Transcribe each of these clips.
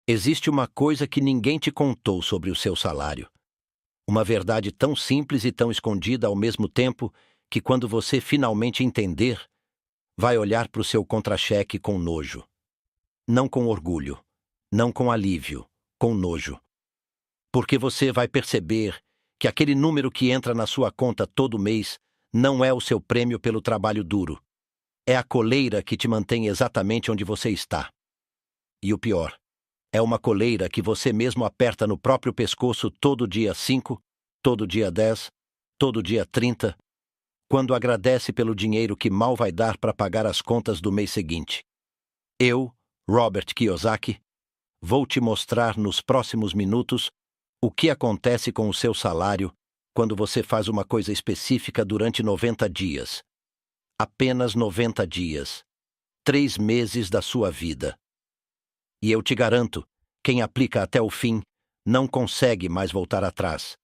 Existe uma coisa que ninguém te contou sobre o seu salário. Uma verdade tão simples e tão escondida ao mesmo tempo que, quando você finalmente entender, vai olhar para o seu contra-cheque com nojo. Não com orgulho, não com alívio, com nojo. Porque você vai perceber que aquele número que entra na sua conta todo mês não é o seu prêmio pelo trabalho duro. É a coleira que te mantém exatamente onde você está. E o pior, é uma coleira que você mesmo aperta no próprio pescoço todo dia 5, todo dia 10, todo dia 30, quando agradece pelo dinheiro que mal vai dar para pagar as contas do mês seguinte. Eu, Robert Kiyosaki, vou te mostrar nos próximos minutos o que acontece com o seu salário quando você faz uma coisa específica durante 90 dias. Apenas 90 dias. 3 meses da sua vida. E eu te garanto, quem aplica até o fim não consegue mais voltar atrás.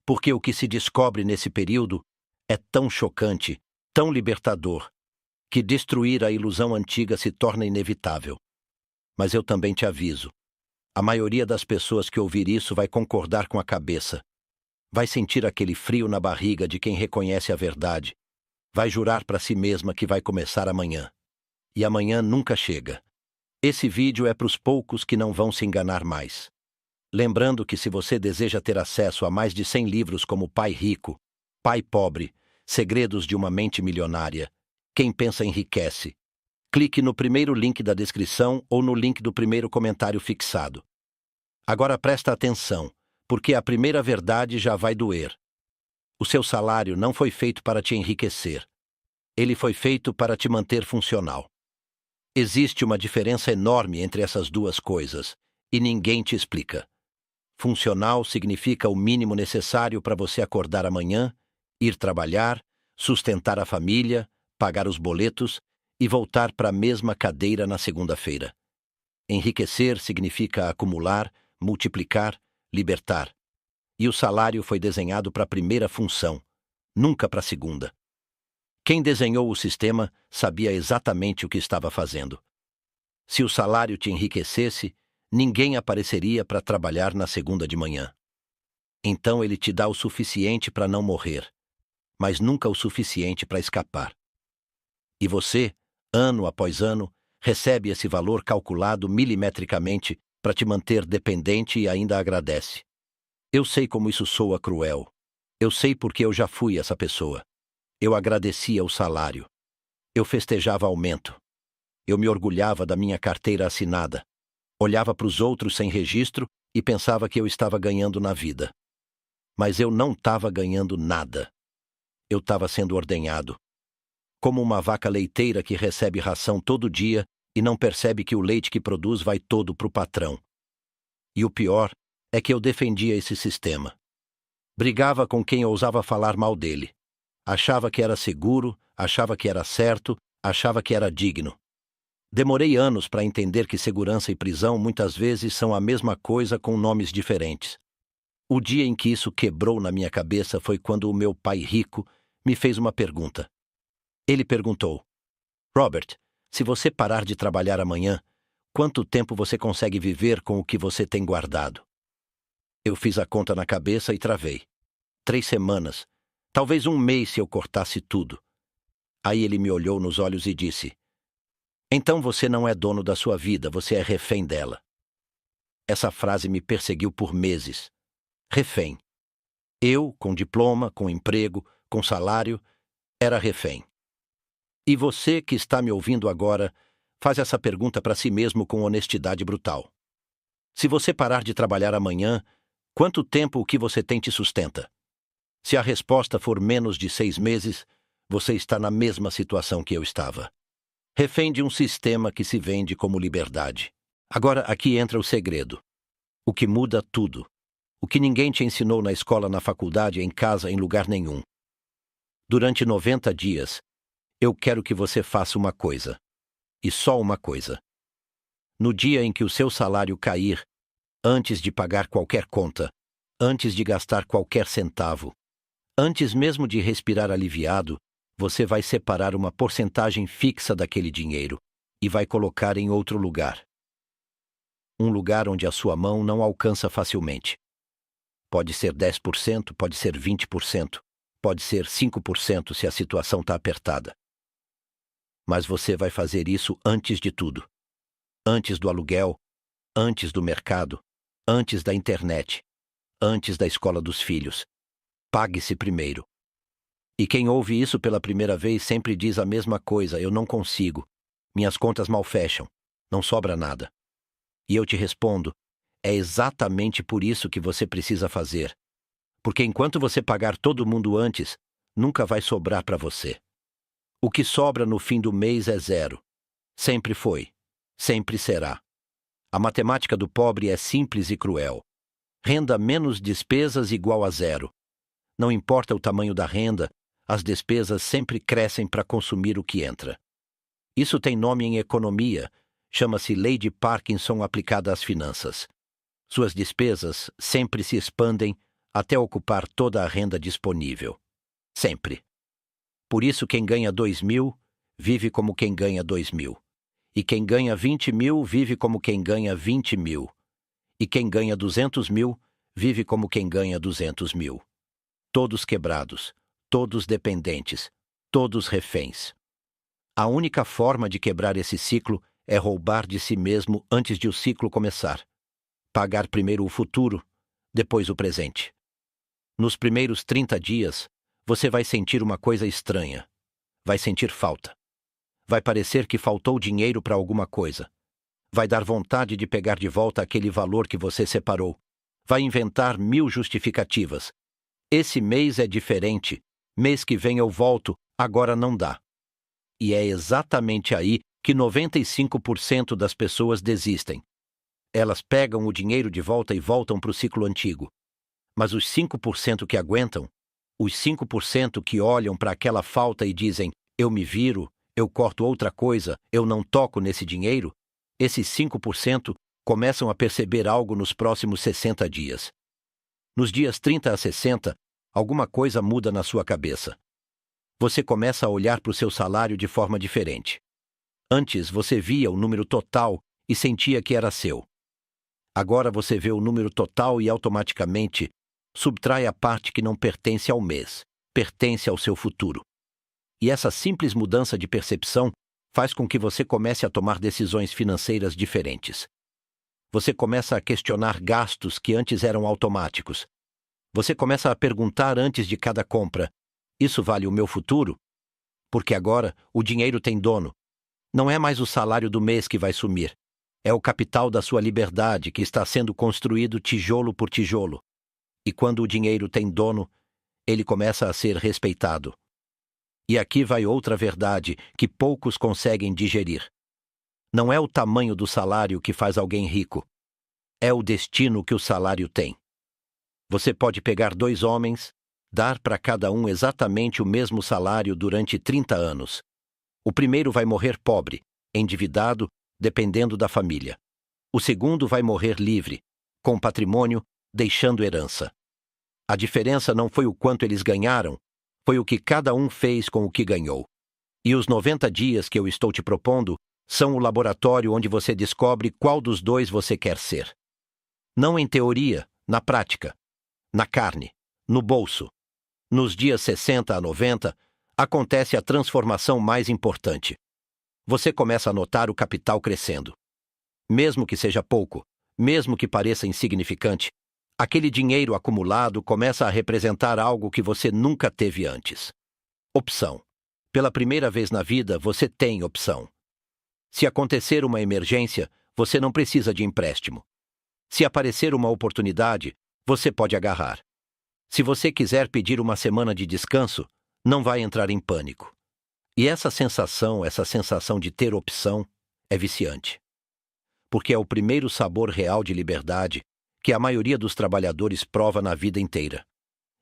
Porque o que se descobre nesse período é tão chocante, tão libertador, que destruir a ilusão antiga se torna inevitável. Mas eu também te aviso. A maioria das pessoas que ouvir isso vai concordar com a cabeça. Vai sentir aquele frio na barriga de quem reconhece a verdade. Vai jurar para si mesma que vai começar amanhã. E amanhã nunca chega. Esse vídeo é para os poucos que não vão se enganar mais. Lembrando que, se você deseja ter acesso a mais de 100 livros como Pai Rico, Pai Pobre, Segredos de uma Mente Milionária, Quem Pensa Enriquece, clique no primeiro link da descrição ou no link do primeiro comentário fixado. Agora presta atenção, porque a primeira verdade já vai doer. O seu salário não foi feito para te enriquecer. Ele foi feito para te manter funcional. Existe uma diferença enorme entre essas duas coisas, e ninguém te explica. Funcional significa o mínimo necessário para você acordar amanhã, ir trabalhar, sustentar a família, pagar os boletos e voltar para a mesma cadeira na segunda-feira. Enriquecer significa acumular, multiplicar, libertar. E o salário foi desenhado para a primeira função, nunca para a segunda. Quem desenhou o sistema sabia exatamente o que estava fazendo. Se o salário te enriquecesse, ninguém apareceria para trabalhar na segunda de manhã. Então ele te dá o suficiente para não morrer, mas nunca o suficiente para escapar. E você, ano após ano, recebe esse valor calculado milimetricamente para te manter dependente e ainda agradece. Eu sei como isso soa cruel. Eu sei porque eu já fui essa pessoa. Eu agradecia o salário. Eu festejava aumento. Eu me orgulhava da minha carteira assinada. Olhava para os outros sem registro e pensava que eu estava ganhando na vida. Mas eu não estava ganhando nada. Eu estava sendo ordenhado. Como uma vaca leiteira que recebe ração todo dia e não percebe que o leite que produz vai todo para o patrão. E o pior é que eu defendia esse sistema. Brigava com quem ousava falar mal dele. Achava que era seguro, achava que era certo, achava que era digno. Demorei anos para entender que segurança e prisão muitas vezes são a mesma coisa com nomes diferentes. O dia em que isso quebrou na minha cabeça foi quando o meu pai rico me fez uma pergunta. Ele perguntou: Robert, se você parar de trabalhar amanhã, quanto tempo você consegue viver com o que você tem guardado? Eu fiz a conta na cabeça e travei. 3 semanas, talvez 1 mês se eu cortasse tudo. Aí ele me olhou nos olhos e disse: Então você não é dono da sua vida, você é refém dela. Essa frase me perseguiu por meses. Refém. Eu, com diploma, com emprego, com salário, era refém. E você que está me ouvindo agora, faz essa pergunta para si mesmo com honestidade brutal. Se você parar de trabalhar amanhã, quanto tempo o que você tem te sustenta? Se a resposta for menos de 6 meses, você está na mesma situação que eu estava. Refém de um sistema que se vende como liberdade. Agora aqui entra o segredo. O que muda tudo. O que ninguém te ensinou na escola, na faculdade, em casa, em lugar nenhum. Durante 90 dias, eu quero que você faça uma coisa. E só uma coisa. No dia em que o seu salário cair, antes de pagar qualquer conta, antes de gastar qualquer centavo, antes mesmo de respirar aliviado, você vai separar uma porcentagem fixa daquele dinheiro e vai colocar em outro lugar. um lugar onde a sua mão não alcança facilmente. Pode ser 10%, pode ser 20%, pode ser 5% se a situação está apertada. Mas você vai fazer isso antes de tudo. Antes do aluguel, antes do mercado, antes da internet, antes da escola dos filhos. Pague-se primeiro. E quem ouve isso pela primeira vez sempre diz a mesma coisa: eu não consigo. Minhas contas mal fecham. Não sobra nada. E eu te respondo: é exatamente por isso que você precisa fazer. Porque enquanto você pagar todo mundo antes, nunca vai sobrar para você. O que sobra no fim do mês é zero. Sempre foi. Sempre será. A matemática do pobre é simples e cruel. Renda menos despesas igual a zero. Não importa o tamanho da renda, as despesas sempre crescem para consumir o que entra. Isso tem nome em economia, chama-se Lei de Parkinson aplicada às finanças. Suas despesas sempre se expandem até ocupar toda a renda disponível. Sempre. Por isso quem ganha 2.000 vive como quem ganha 2.000. E quem ganha 20.000 vive como quem ganha 20.000. E quem ganha 200.000 vive como quem ganha 200.000. Todos quebrados, todos dependentes, todos reféns. A única forma de quebrar esse ciclo é roubar de si mesmo antes de o ciclo começar. Pagar primeiro o futuro, depois o presente. Nos primeiros 30 dias, você vai sentir uma coisa estranha. Vai sentir falta. Vai parecer que faltou dinheiro para alguma coisa. Vai dar vontade de pegar de volta aquele valor que você separou. Vai inventar 1000 justificativas. Esse mês é diferente. Mês que vem eu volto, agora não dá. E é exatamente aí que 95% das pessoas desistem. Elas pegam o dinheiro de volta e voltam para o ciclo antigo. Mas os 5% que aguentam, os 5% que olham para aquela falta e dizem: eu me viro, eu corto outra coisa, eu não toco nesse dinheiro, esses 5% começam a perceber algo nos próximos 60 dias. Nos dias 30 a 60, alguma coisa muda na sua cabeça. Você começa a olhar para o seu salário de forma diferente. Antes você via o número total e sentia que era seu. Agora você vê o número total e automaticamente subtrai a parte que não pertence ao mês, pertence ao seu futuro. E essa simples mudança de percepção faz com que você comece a tomar decisões financeiras diferentes. Você começa a questionar gastos que antes eram automáticos. Você começa a perguntar antes de cada compra: isso vale o meu futuro? Porque agora o dinheiro tem dono. Não é mais o salário do mês que vai sumir. É o capital da sua liberdade que está sendo construído tijolo por tijolo. E quando o dinheiro tem dono, ele começa a ser respeitado. E aqui vai outra verdade que poucos conseguem digerir. Não é o tamanho do salário que faz alguém rico. É o destino que o salário tem. Você pode pegar 2 homens, dar para cada um exatamente o mesmo salário durante 30 anos. O primeiro vai morrer pobre, endividado, dependendo da família. O segundo vai morrer livre, com patrimônio, deixando herança. A diferença não foi o quanto eles ganharam, foi o que cada um fez com o que ganhou. E os 90 dias que eu estou te propondo são o laboratório onde você descobre qual dos dois você quer ser. Não em teoria, na prática, na carne, no bolso. Nos dias 60 a 90, acontece a transformação mais importante. Você começa a notar o capital crescendo. Mesmo que seja pouco, mesmo que pareça insignificante, aquele dinheiro acumulado começa a representar algo que você nunca teve antes. Opção. Pela primeira vez na vida, você tem opção. Se acontecer uma emergência, você não precisa de empréstimo. Se aparecer uma oportunidade, você pode agarrar. Se você quiser pedir uma semana de descanso, não vai entrar em pânico. E essa sensação de ter opção, é viciante. Porque é o primeiro sabor real de liberdade que a maioria dos trabalhadores prova na vida inteira.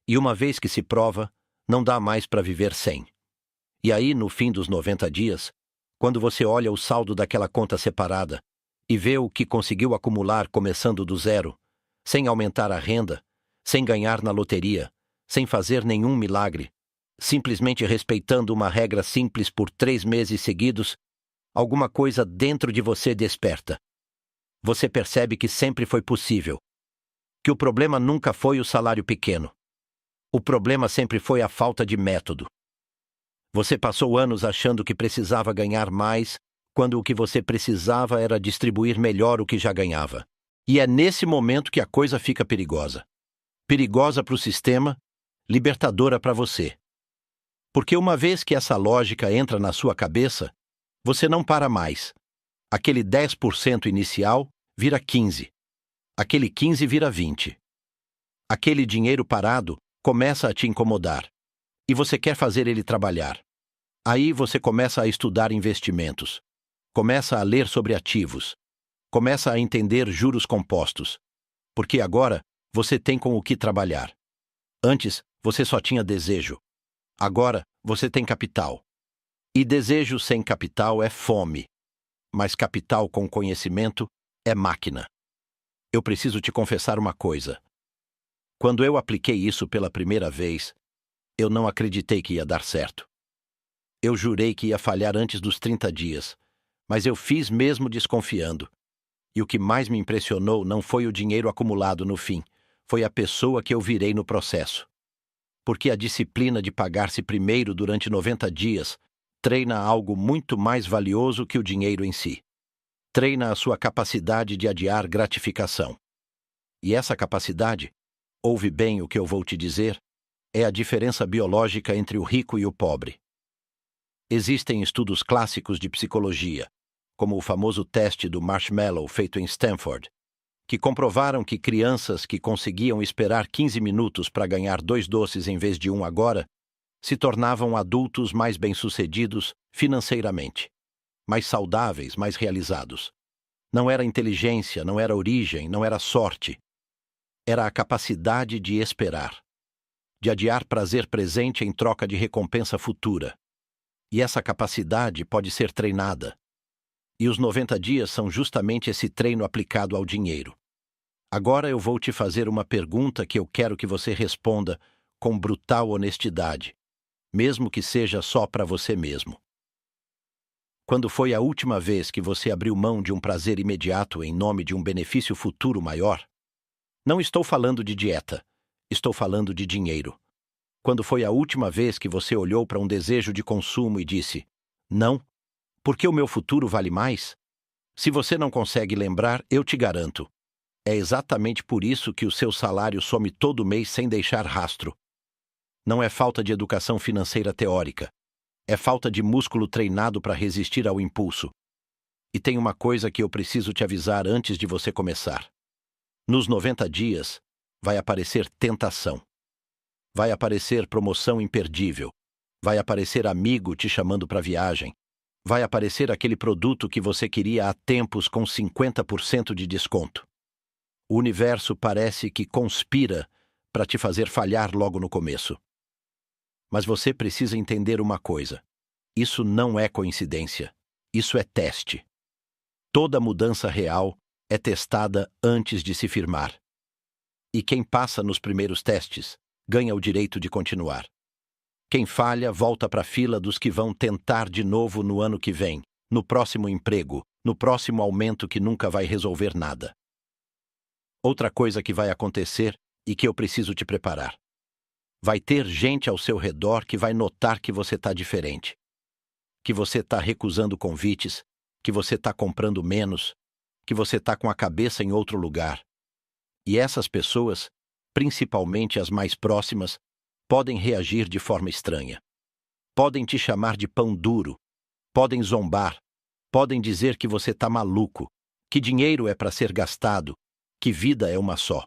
E uma vez que se prova, não dá mais para viver sem. E aí, no fim dos 90 dias, quando você olha o saldo daquela conta separada e vê o que conseguiu acumular começando do zero, sem aumentar a renda, sem ganhar na loteria, sem fazer nenhum milagre, simplesmente respeitando uma regra simples por 3 meses seguidos, alguma coisa dentro de você desperta. Você percebe que sempre foi possível. Que o problema nunca foi o salário pequeno. O problema sempre foi a falta de método. Você passou anos achando que precisava ganhar mais, quando o que você precisava era distribuir melhor o que já ganhava. E é nesse momento que a coisa fica perigosa. Perigosa para o sistema, libertadora para você. Porque uma vez que essa lógica entra na sua cabeça, você não para mais. Aquele 10% inicial vira 15%. Aquele 15% vira 20%. Aquele dinheiro parado começa a te incomodar. E você quer fazer ele trabalhar. Aí você começa a estudar investimentos. Começa a ler sobre ativos. Começa a entender juros compostos. Porque agora você tem com o que trabalhar. Antes, você só tinha desejo. Agora, você tem capital. E desejo sem capital é fome. Mas capital com conhecimento é máquina. Eu preciso te confessar uma coisa. Quando eu apliquei isso pela primeira vez, eu não acreditei que ia dar certo. Eu jurei que ia falhar antes dos 30 dias, mas eu fiz mesmo desconfiando. E o que mais me impressionou não foi o dinheiro acumulado no fim, foi a pessoa que eu virei no processo. Porque a disciplina de pagar-se primeiro durante 90 dias treina algo muito mais valioso que o dinheiro em si. Treina a sua capacidade de adiar gratificação. E essa capacidade, ouve bem o que eu vou te dizer, é a diferença biológica entre o rico e o pobre. Existem estudos clássicos de psicologia, como o famoso teste do marshmallow feito em Stanford, que comprovaram que crianças que conseguiam esperar 15 minutos para ganhar 2 doces em vez de um agora, se tornavam adultos mais bem-sucedidos financeiramente, mais saudáveis, mais realizados. Não era inteligência, não era origem, não era sorte. Era a capacidade de esperar, de adiar prazer presente em troca de recompensa futura. E essa capacidade pode ser treinada. E os 90 dias são justamente esse treino aplicado ao dinheiro. Agora eu vou te fazer uma pergunta que eu quero que você responda com brutal honestidade, mesmo que seja só para você mesmo. Quando foi a última vez que você abriu mão de um prazer imediato em nome de um benefício futuro maior? Não estou falando de dieta, estou falando de dinheiro. Quando foi a última vez que você olhou para um desejo de consumo e disse, não, porque o meu futuro vale mais? Se você não consegue lembrar, eu te garanto. É exatamente por isso que o seu salário some todo mês sem deixar rastro. Não é falta de educação financeira teórica. É falta de músculo treinado para resistir ao impulso. E tem uma coisa que eu preciso te avisar antes de você começar. Nos 90 dias, vai aparecer tentação. Vai aparecer promoção imperdível. Vai aparecer amigo te chamando para viagem. Vai aparecer aquele produto que você queria há tempos com 50% de desconto. O universo parece que conspira para te fazer falhar logo no começo. Mas você precisa entender uma coisa. Isso não é coincidência. Isso é teste. Toda mudança real é testada antes de se firmar. E quem passa nos primeiros testes ganha o direito de continuar. Quem falha volta para a fila dos que vão tentar de novo no ano que vem, no próximo emprego, no próximo aumento que nunca vai resolver nada. Outra coisa que vai acontecer e que eu preciso te preparar. Vai ter gente ao seu redor que vai notar que você está diferente. Que você está recusando convites, que você está comprando menos, que você está com a cabeça em outro lugar. E essas pessoas, principalmente as mais próximas, podem reagir de forma estranha. Podem te chamar de pão duro, podem zombar, podem dizer que você está maluco, que dinheiro é para ser gastado, que vida é uma só.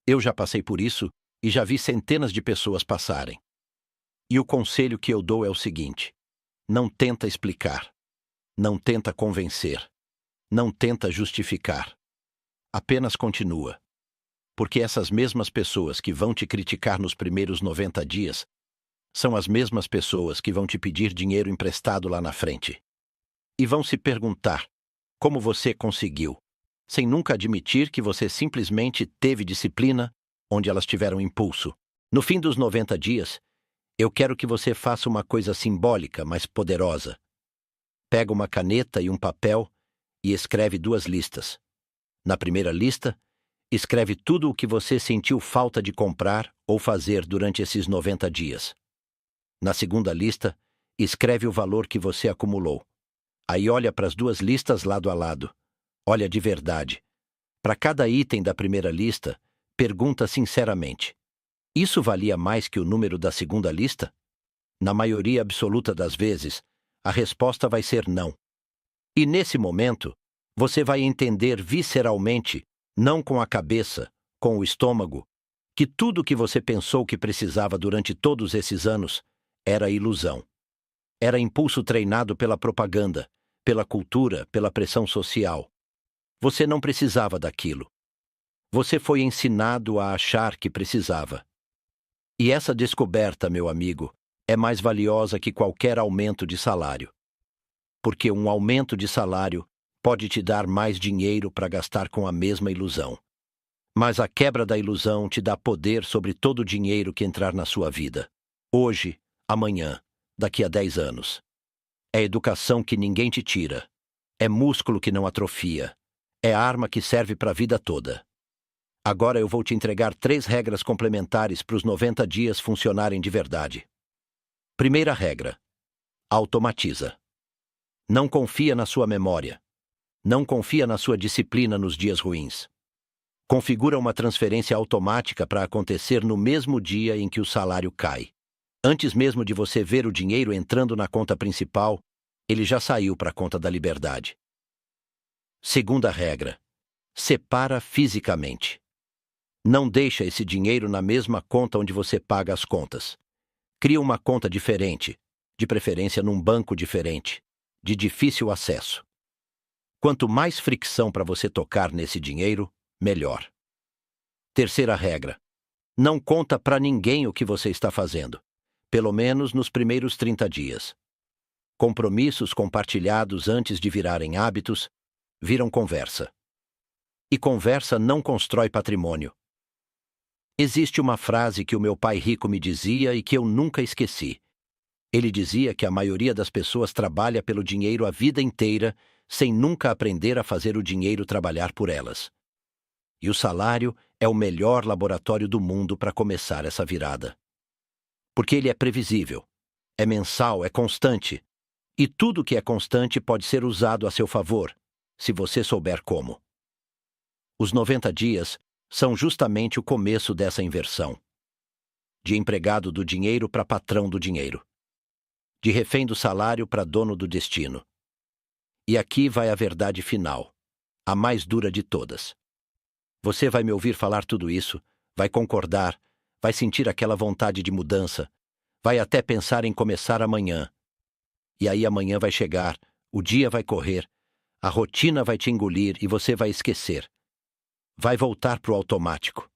Eu já passei por isso e já vi centenas de pessoas passarem. E o conselho que eu dou é o seguinte: não tenta explicar, não tenta convencer, não tenta justificar. Apenas continua. Porque essas mesmas pessoas que vão te criticar nos primeiros 90 dias são as mesmas pessoas que vão te pedir dinheiro emprestado lá na frente. E vão se perguntar como você conseguiu, sem nunca admitir que você simplesmente teve disciplina onde elas tiveram impulso. No fim dos 90 dias, eu quero que você faça uma coisa simbólica, mas poderosa. Pega uma caneta e um papel e escreve 2 listas. Na primeira lista, escreve tudo o que você sentiu falta de comprar ou fazer durante esses 90 dias. Na segunda lista, escreve o valor que você acumulou. Aí olha para as duas listas lado a lado. Olha de verdade. Para cada item da primeira lista, pergunta sinceramente: isso valia mais que o número da segunda lista? Na maioria absoluta das vezes, a resposta vai ser não. E nesse momento, você vai entender visceralmente, não com a cabeça, com o estômago, que tudo o que você pensou que precisava durante todos esses anos era ilusão. Era impulso treinado pela propaganda, pela cultura, pela pressão social. Você não precisava daquilo. Você foi ensinado a achar que precisava. E essa descoberta, meu amigo, é mais valiosa que qualquer aumento de salário. Porque um aumento de salário pode te dar mais dinheiro para gastar com a mesma ilusão. Mas a quebra da ilusão te dá poder sobre todo o dinheiro que entrar na sua vida. Hoje, amanhã, daqui a 10 anos. É educação que ninguém te tira. É músculo que não atrofia. É arma que serve para a vida toda. Agora eu vou te entregar 3 regras complementares para os 90 dias funcionarem de verdade. Primeira regra: automatiza. Não confia na sua memória. Não confia na sua disciplina nos dias ruins. Configura uma transferência automática para acontecer no mesmo dia em que o salário cai. Antes mesmo de você ver o dinheiro entrando na conta principal, ele já saiu para a conta da liberdade. Segunda regra: separa fisicamente. Não deixa esse dinheiro na mesma conta onde você paga as contas. Cria uma conta diferente, de preferência num banco diferente, de difícil acesso. Quanto mais fricção para você tocar nesse dinheiro, melhor. Terceira regra: não conta para ninguém o que você está fazendo, pelo menos nos primeiros 30 dias. Compromissos compartilhados antes de virarem hábitos, viram conversa. E conversa não constrói patrimônio. Existe uma frase que o meu pai rico me dizia e que eu nunca esqueci. Ele dizia que a maioria das pessoas trabalha pelo dinheiro a vida inteira, sem nunca aprender a fazer o dinheiro trabalhar por elas. E o salário é o melhor laboratório do mundo para começar essa virada. Porque ele é previsível, é mensal, é constante. E tudo que é constante pode ser usado a seu favor, se você souber como. Os 90 dias são justamente o começo dessa inversão. De empregado do dinheiro para patrão do dinheiro. De refém do salário para dono do destino. E aqui vai a verdade final, a mais dura de todas. Você vai me ouvir falar tudo isso, vai concordar, vai sentir aquela vontade de mudança, vai até pensar em começar amanhã. E aí amanhã vai chegar, o dia vai correr, a rotina vai te engolir e você vai esquecer. Vai voltar para o automático.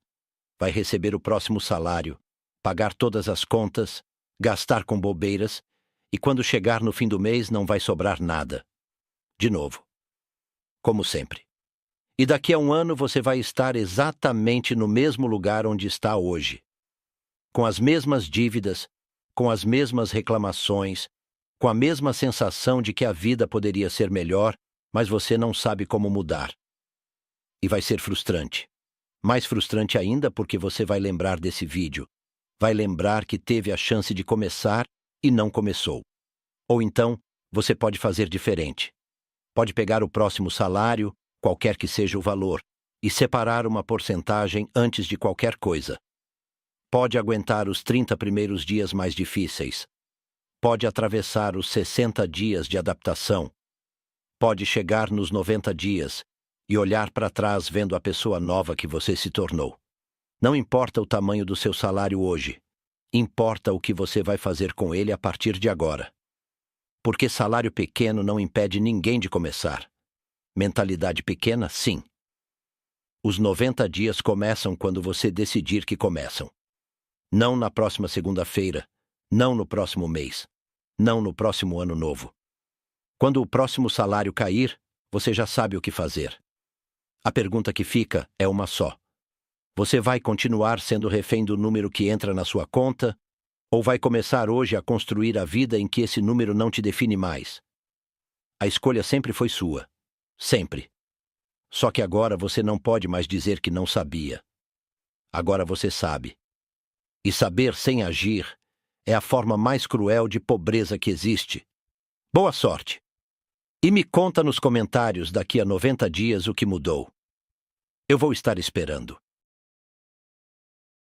Vai receber o próximo salário, pagar todas as contas, gastar com bobeiras, e quando chegar no fim do mês não vai sobrar nada. De novo. Como sempre. E daqui a um ano você vai estar exatamente no mesmo lugar onde está hoje. Com as mesmas dívidas, com as mesmas reclamações, com a mesma sensação de que a vida poderia ser melhor, mas você não sabe como mudar. E vai ser frustrante. Mais frustrante ainda porque você vai lembrar desse vídeo. Vai lembrar que teve a chance de começar e não começou. Ou então, você pode fazer diferente. Pode pegar o próximo salário, qualquer que seja o valor, e separar uma porcentagem antes de qualquer coisa. Pode aguentar os 30 primeiros dias mais difíceis. Pode atravessar os 60 dias de adaptação. Pode chegar nos 90 dias e olhar para trás vendo a pessoa nova que você se tornou. Não importa o tamanho do seu salário hoje. Importa o que você vai fazer com ele a partir de agora. Porque salário pequeno não impede ninguém de começar. Mentalidade pequena, sim. Os 90 dias começam quando você decidir que começam. Não na próxima segunda-feira, não no próximo mês, não no próximo ano novo. Quando o próximo salário cair, você já sabe o que fazer. A pergunta que fica é uma só. Você vai continuar sendo refém do número que entra na sua conta, ou vai começar hoje a construir a vida em que esse número não te define mais? A escolha sempre foi sua. Sempre. Só que agora você não pode mais dizer que não sabia. Agora você sabe. E saber sem agir é a forma mais cruel de pobreza que existe. Boa sorte! E me conta nos comentários daqui a 90 dias o que mudou. Eu vou estar esperando.